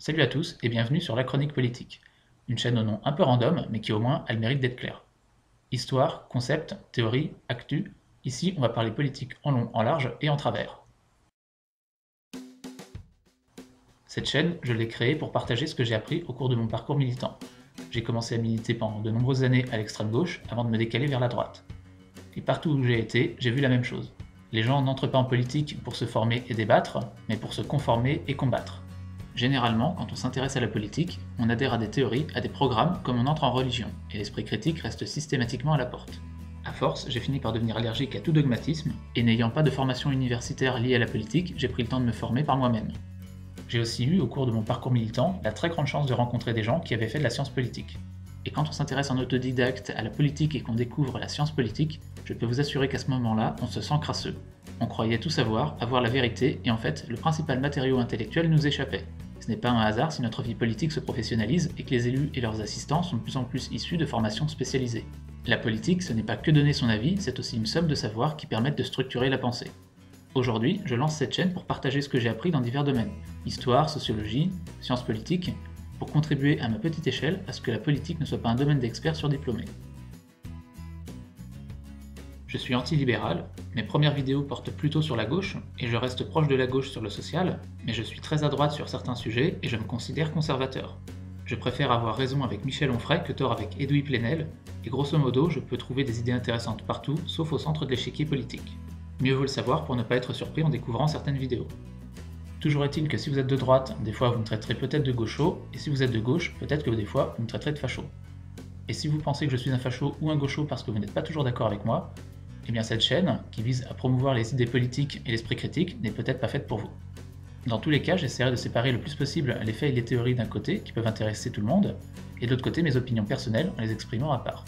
Salut à tous et bienvenue sur La Chronique Politique, une chaîne au nom un peu random mais qui au moins a le mérite d'être claire. Histoire, concept, théorie, actu, ici on va parler politique en long, en large et en travers. Cette chaîne, je l'ai créée pour partager ce que j'ai appris au cours de mon parcours militant. J'ai commencé à militer pendant de nombreuses années à l'extrême gauche avant de me décaler vers la droite. Et partout où j'ai été, j'ai vu la même chose. Les gens n'entrent pas en politique pour se former et débattre, mais pour se conformer et combattre. Généralement, quand on s'intéresse à la politique, on adhère à des théories, à des programmes, comme on entre en religion, et l'esprit critique reste systématiquement à la porte. À force, j'ai fini par devenir allergique à tout dogmatisme, et n'ayant pas de formation universitaire liée à la politique, j'ai pris le temps de me former par moi-même. J'ai aussi eu, au cours de mon parcours militant, la très grande chance de rencontrer des gens qui avaient fait de la science politique. Et quand on s'intéresse en autodidacte à la politique et qu'on découvre la science politique, je peux vous assurer qu'à ce moment-là, on se sent crasseux. On croyait tout savoir, avoir la vérité, et en fait, le principal matériau intellectuel nous échappait. Ce n'est pas un hasard si notre vie politique se professionnalise et que les élus et leurs assistants sont de plus en plus issus de formations spécialisées. La politique, ce n'est pas que donner son avis, c'est aussi une somme de savoirs qui permettent de structurer la pensée. Aujourd'hui, je lance cette chaîne pour partager ce que j'ai appris dans divers domaines, histoire, sociologie, sciences politiques, pour contribuer à ma petite échelle à ce que la politique ne soit pas un domaine d'experts surdiplômés. Je suis anti-libéral, mes premières vidéos portent plutôt sur la gauche, et je reste proche de la gauche sur le social, mais je suis très à droite sur certains sujets et je me considère conservateur. Je préfère avoir raison avec Michel Onfray que tort avec Edoui Plenel, et grosso modo, je peux trouver des idées intéressantes partout, sauf au centre de l'échiquier politique. Mieux vaut le savoir pour ne pas être surpris en découvrant certaines vidéos. Toujours est-il que si vous êtes de droite, des fois vous me traiterez peut-être de gaucho, et si vous êtes de gauche, peut-être que des fois vous me traiterez de facho. Et si vous pensez que je suis un facho ou un gaucho parce que vous n'êtes pas toujours d'accord avec moi, eh bien cette chaîne, qui vise à promouvoir les idées politiques et l'esprit critique, n'est peut-être pas faite pour vous. Dans tous les cas, j'essaierai de séparer le plus possible les faits et les théories d'un côté, qui peuvent intéresser tout le monde, et de l'autre côté mes opinions personnelles en les exprimant à part.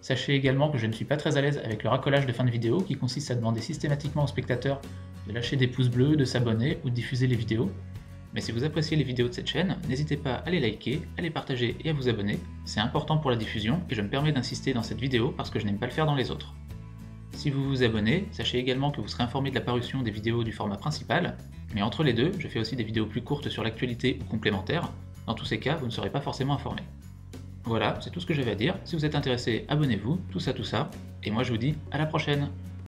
Sachez également que je ne suis pas très à l'aise avec le racolage de fin de vidéo qui consiste à demander systématiquement aux spectateurs de lâcher des pouces bleus, de s'abonner ou de diffuser les vidéos. Mais si vous appréciez les vidéos de cette chaîne, n'hésitez pas à les liker, à les partager et à vous abonner, c'est important pour la diffusion et je me permets d'insister dans cette vidéo parce que je n'aime pas le faire dans les autres. Si vous vous abonnez, sachez également que vous serez informé de la parution des vidéos du format principal, mais entre les deux, je fais aussi des vidéos plus courtes sur l'actualité ou complémentaires, dans tous ces cas, vous ne serez pas forcément informé. Voilà, c'est tout ce que j'avais à dire, si vous êtes intéressé, abonnez-vous, tout ça, et moi je vous dis à la prochaine.